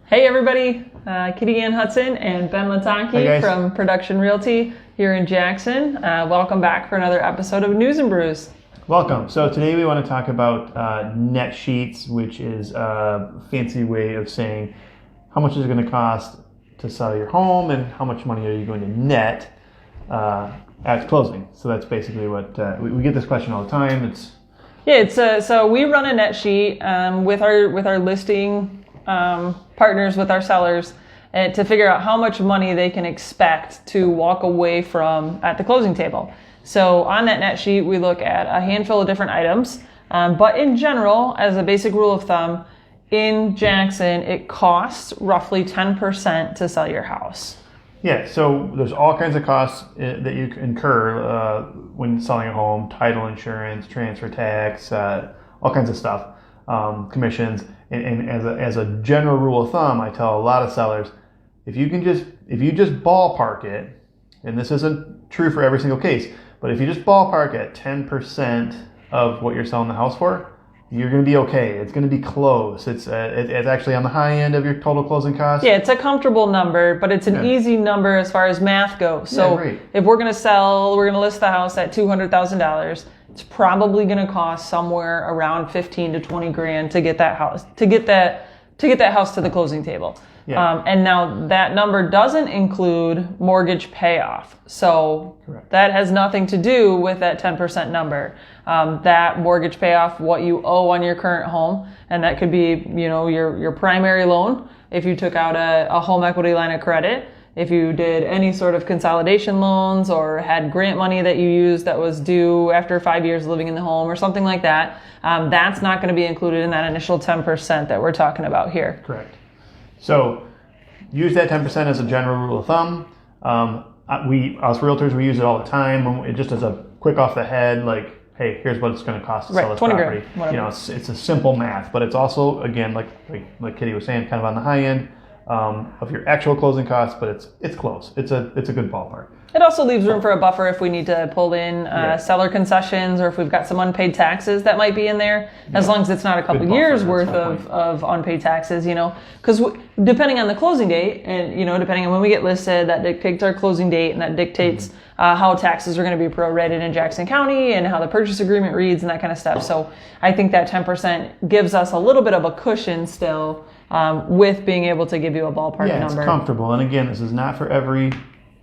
Hey everybody, Kittyanne Hudson and Ben Latocki from Production Realty here in Jackson. Welcome back for another episode of News and Brews. Welcome. So today we want to talk about net sheets, which is a fancy way of saying how much is it going to cost to sell your home and how much money are you going to net at closing. So that's basically what we get this question all the time. So we run a net sheet with our listing partners, with our sellers, to figure out how much money they can expect to walk away from at the closing table. So on that net sheet, we look at a handful of different items, but in general, as a basic rule of thumb, in Jackson, it costs roughly 10% to sell your house. Yeah, so there's all kinds of costs that you incur when selling a home: title insurance, transfer tax, all kinds of stuff, commissions. And as a general rule of thumb, I tell a lot of sellers, if you just ballpark it, and this isn't true for every single case, but if you just ballpark at 10% of what you're selling the house for, you're going to be okay. It's going to be close. It's actually on the high end of your total closing cost. Yeah, it's a comfortable number, but it's an easy number as far as math goes. So if we're going to list the house at $200,000. It's probably going to cost somewhere around 15 to 20 grand to get that house to the closing table. Yeah. And now that number doesn't include mortgage payoff. So that has nothing to do with that 10% number. That mortgage payoff, what you owe on your current home, and that could be, your primary loan if you took out a home equity line of credit. If you did any sort of consolidation loans or had grant money that you used that was due after 5 years living in the home or something like that, that's not going to be included in that initial 10% that we're talking about here. Correct. So use that 10% as a general rule of thumb. Us realtors, we use it all the time. Just as a quick off the head, like, hey, here's what it's going to cost to sell this 20 property. Grand, it's a simple math, but it's also, again, like Kitty was saying, kind of on the high end of your actual closing costs, but it's close. It's a good ballpark. It also leaves room for a buffer if we need to pull in seller concessions, or if we've got some unpaid taxes that might be in there, as long as it's not a couple years worth of unpaid taxes, because depending on the closing date and, depending on when we get listed, that dictates our closing date, and that dictates how taxes are going to be prorated in Jackson County and how the purchase agreement reads and that kind of stuff. So I think that 10% gives us a little bit of a cushion still with being able to give you a ballpark number. Yeah, it's comfortable. And again, this is not for every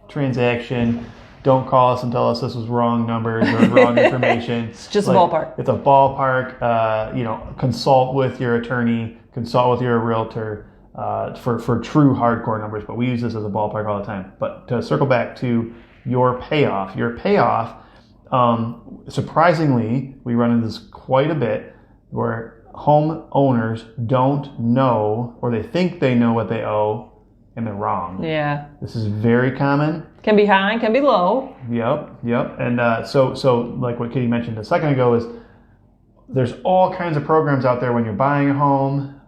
transaction. Don't call us and tell us this was wrong numbers or wrong information. It's just a ballpark. It's a ballpark. Consult with your attorney, consult with your realtor for true hardcore numbers. But we use this as a ballpark all the time. But to circle back to your payoff, surprisingly, we run into this quite a bit where homeowners don't know, or they think they know what they owe, and they're wrong. Yeah. This is very common. Can be high, can be low. Yep. And so like what Kitty mentioned a second ago is there's all kinds of programs out there when you're buying a home,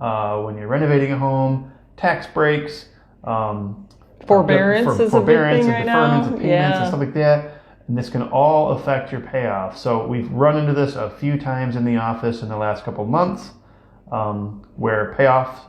when you're renovating a home, tax breaks, forbearance is a big thing right now. Deferments of payments and stuff like that. And this can all affect your payoff. So we've run into this a few times in the office in the last couple of months, where payoffs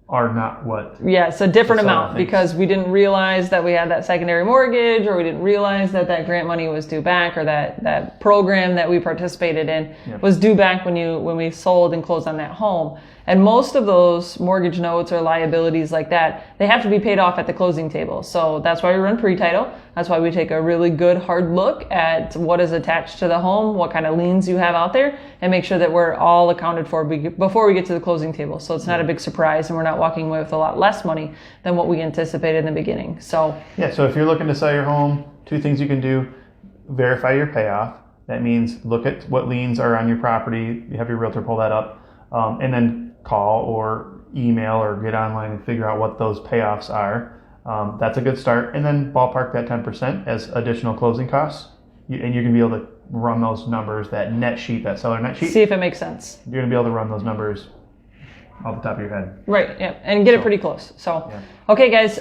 are not what. Yeah, it's a different amount because we didn't realize that we had that secondary mortgage, or we didn't realize that grant money was due back, or that program that we participated in was due back when we sold and closed on that home. And most of those mortgage notes or liabilities like that, they have to be paid off at the closing table. So that's why we run pre-title. That's why we take a really good hard look at what is attached to the home, what kind of liens you have out there, and make sure that we're all accounted for before we get to the closing table. So it's not a big surprise, and we're not walking away with a lot less money than what we anticipated in the beginning. So if you're looking to sell your home, two things you can do: verify your payoff. That means look at what liens are on your property. You have your realtor pull that up, and then call or email or get online and figure out what those payoffs are. That's a good start. And then ballpark that 10% as additional closing costs. And you're going to be able to run those numbers, that net sheet, that seller net sheet. See if it makes sense. You're going to be able to run those numbers off the top of your head. Right, yeah, and get it pretty close. So, okay, guys,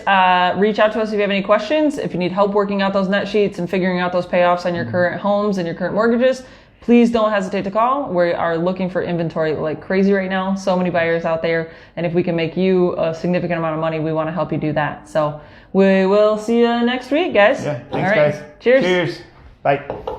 reach out to us if you have any questions. If you need help working out those net sheets and figuring out those payoffs on your current homes and your current mortgages, please don't hesitate to call. We are looking for inventory like crazy right now. So many buyers out there. And if we can make you a significant amount of money, we want to help you do that. So we will see you next week, guys. Yeah, thanks, guys. Cheers. Cheers. Bye.